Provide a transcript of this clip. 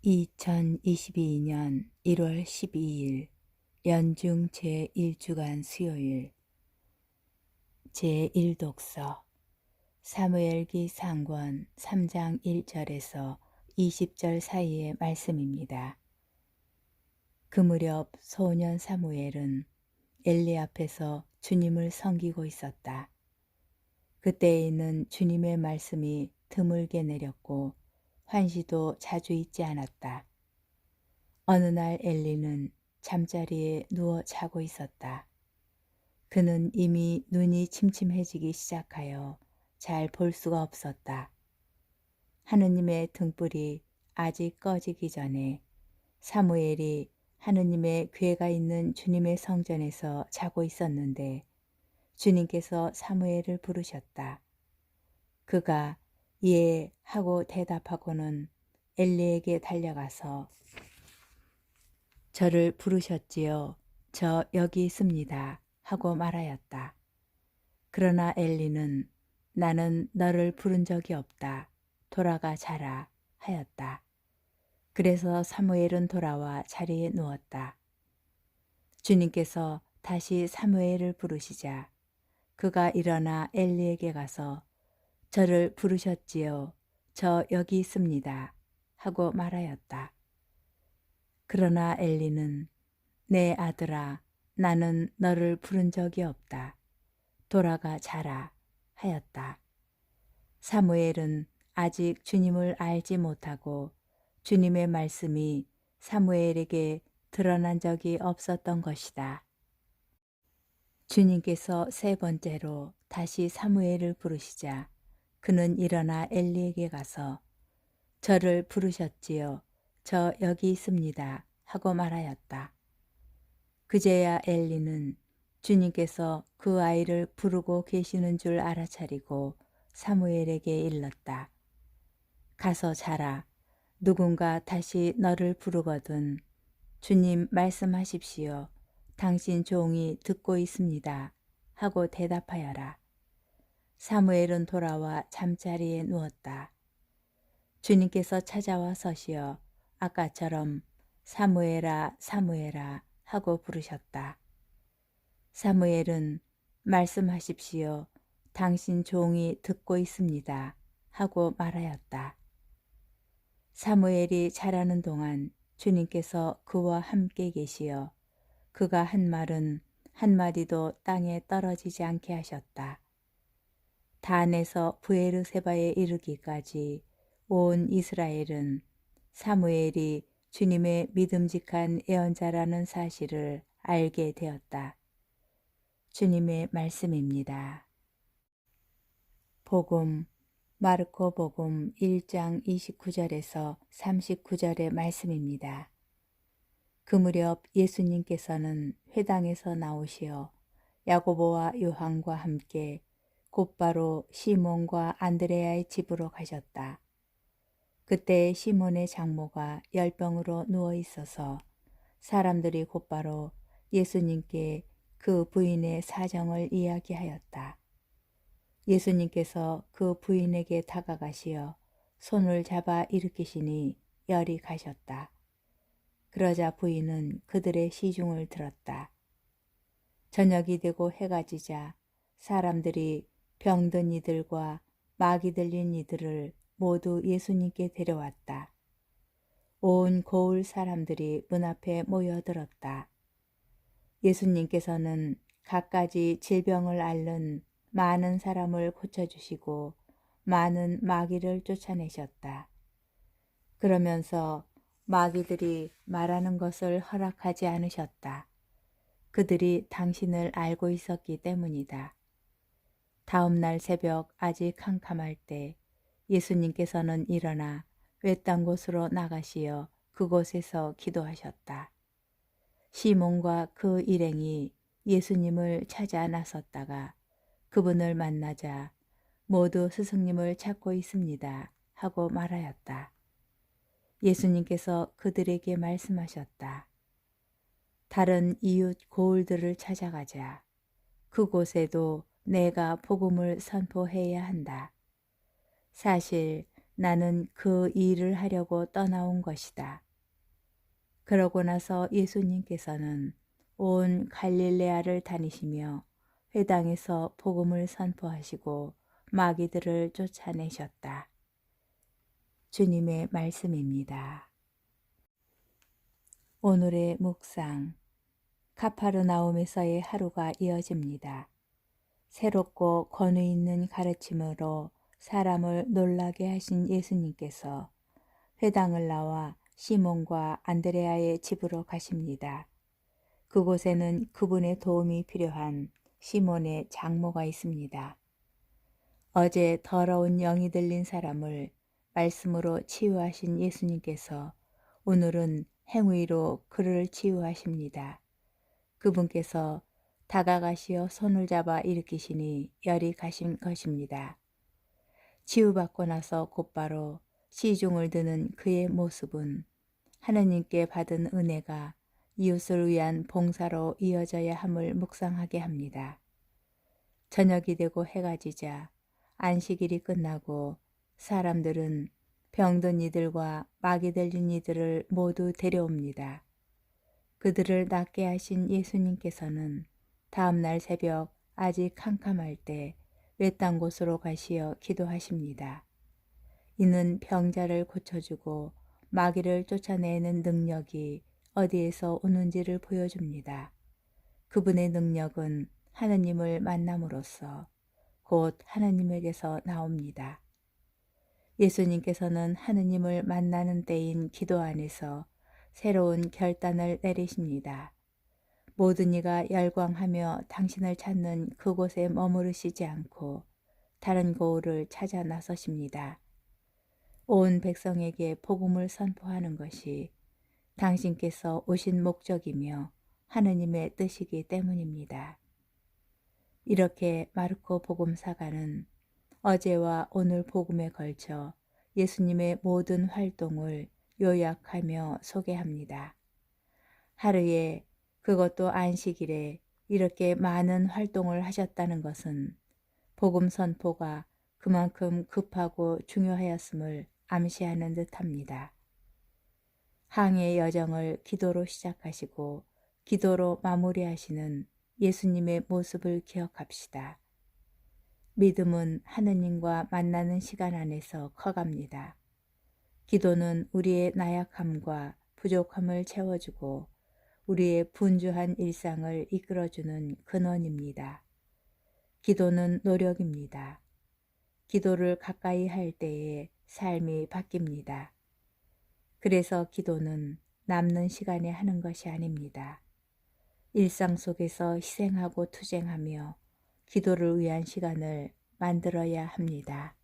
2022년 1월 12일 연중 제1주간 수요일 제1독서 사무엘기 상권 3장 1절에서 20절 사이의 말씀입니다. 그 무렵 소년 사무엘은 엘리 앞에서 주님을 섬기고 있었다. 그때에는 주님의 말씀이 드물게 내렸고 환시도 자주 있지 않았다. 어느 날 엘리는 잠자리에 누워 자고 있었다. 그는 이미 눈이 침침해지기 시작하여 잘 볼 수가 없었다. 하느님의 등불이 아직 꺼지기 전에 사무엘이 하느님의 궤가 있는 주님의 성전에서 자고 있었는데 주님께서 사무엘을 부르셨다. 그가 예 하고 대답하고는 엘리에게 달려가서 저를 부르셨지요. 저 여기 있습니다. 하고 말하였다. 그러나 엘리는 나는 너를 부른 적이 없다. 돌아가 자라 하였다. 그래서 사무엘은 돌아와 자리에 누웠다. 주님께서 다시 사무엘을 부르시자 그가 일어나 엘리에게 가서 저를 부르셨지요. 저 여기 있습니다. 하고 말하였다. 그러나 엘리는 내 아들아 나는 너를 부른 적이 없다. 돌아가 자라 하였다. 사무엘은 아직 주님을 알지 못하고 주님의 말씀이 사무엘에게 드러난 적이 없었던 것이다. 주님께서 세 번째로 다시 사무엘을 부르시자 그는 일어나 엘리에게 가서 저를 부르셨지요. 저 여기 있습니다. 하고 말하였다. 그제야 엘리는 주님께서 그 아이를 부르고 계시는 줄 알아차리고 사무엘에게 일렀다. 가서 자라. 누군가 다시 너를 부르거든 주님 말씀하십시오. 당신 종이 듣고 있습니다. 하고 대답하여라. 사무엘은 돌아와 잠자리에 누웠다. 주님께서 찾아와 서시어 아까처럼 사무엘아 사무엘아 하고 부르셨다. 사무엘은 말씀하십시오. 당신 종이 듣고 있습니다. 하고 말하였다. 사무엘이 자라는 동안 주님께서 그와 함께 계시어 그가 한 말은 한마디도 땅에 떨어지지 않게 하셨다. 단에서 브에르세바에 이르기까지 온 이스라엘은 사무엘이 주님의 믿음직한 예언자라는 사실을 알게 되었다. 주님의 말씀입니다. 복음 마르코 복음 1장 29절에서 39절의 말씀입니다. 그 무렵 예수님께서는 회당에서 나오시어 야고보와 요한과 함께 곧바로 시몬과 안드레아의 집으로 가셨다. 그때 시몬의 장모가 열병으로 누워 있어서 사람들이 곧바로 예수님께 그 부인의 사정을 이야기하였다. 예수님께서 그 부인에게 다가가시어 손을 잡아 일으키시니 열이 가셨다. 그러자 부인은 그들의 시중을 들었다. 저녁이 되고 해가 지자 사람들이 병든 이들과 마귀 들린 이들을 모두 예수님께 데려왔다. 온 고을 사람들이 문 앞에 모여들었다. 예수님께서는 갖가지 질병을 앓는 많은 사람을 고쳐주시고 많은 마귀를 쫓아내셨다. 그러면서 마귀들이 말하는 것을 허락하지 않으셨다. 그들이 당신을 알고 있었기 때문이다. 다음 날 새벽 아직 캄캄할 때 예수님께서는 일어나 외딴 곳으로 나가시어 그곳에서 기도하셨다. 시몬과 그 일행이 예수님을 찾아 나섰다가 그분을 만나자 모두 스승님을 찾고 있습니다. 하고 말하였다. 예수님께서 그들에게 말씀하셨다. 다른 이웃 고을들을 찾아가자. 그곳에도 내가 복음을 선포해야 한다. 사실 나는 그 일을 하려고 떠나온 것이다. 그러고 나서 예수님께서는 온 갈릴레아를 다니시며 회당에서 복음을 선포하시고 마귀들을 쫓아내셨다. 주님의 말씀입니다. 오늘의 묵상, 카파르나움에서의 하루가 이어집니다. 새롭고 권위 있는 가르침으로 사람을 놀라게 하신 예수님께서 회당을 나와 시몬과 안드레아의 집으로 가십니다. 그곳에는 그분의 도움이 필요한 시몬의 장모가 있습니다. 어제 더러운 영이 들린 사람을 말씀으로 치유하신 예수님께서 오늘은 행위로 그를 치유하십니다. 그분께서 다가가시어 손을 잡아 일으키시니 열이 가신 것입니다. 치유받고 나서 곧바로 시중을 드는 그의 모습은 하느님께 받은 은혜가 이웃을 위한 봉사로 이어져야 함을 묵상하게 합니다. 저녁이 되고 해가 지자 안식일이 끝나고 사람들은 병든 이들과 마귀 들린 이들을 모두 데려옵니다. 그들을 낫게 하신 예수님께서는 다음날 새벽 아직 캄캄할 때 외딴 곳으로 가시어 기도하십니다. 이는 병자를 고쳐주고 마귀를 쫓아내는 능력이 어디에서 오는지를 보여줍니다. 그분의 능력은 하느님을 만남으로써 곧 하느님에게서 나옵니다. 예수님께서는 하느님을 만나는 때인 기도 안에서 새로운 결단을 내리십니다. 모든 이가 열광하며 당신을 찾는 그곳에 머무르시지 않고 다른 고을을 찾아 나서십니다. 온 백성에게 복음을 선포하는 것이 당신께서 오신 목적이며 하느님의 뜻이기 때문입니다. 이렇게 마르코 복음사가는 어제와 오늘 복음에 걸쳐 예수님의 모든 활동을 요약하며 소개합니다. 하루에, 그것도 안식일에 이렇게 많은 활동을 하셨다는 것은 복음 선포가 그만큼 급하고 중요하였음을 암시하는 듯합니다. 항해 여정을 기도로 시작하시고 기도로 마무리하시는 예수님의 모습을 기억합시다. 믿음은 하느님과 만나는 시간 안에서 커갑니다. 기도는 우리의 나약함과 부족함을 채워주고 우리의 분주한 일상을 이끌어주는 근원입니다. 기도는 노력입니다. 기도를 가까이 할 때에 삶이 바뀝니다. 그래서 기도는 남는 시간에 하는 것이 아닙니다. 일상 속에서 희생하고 투쟁하며 기도를 위한 시간을 만들어야 합니다.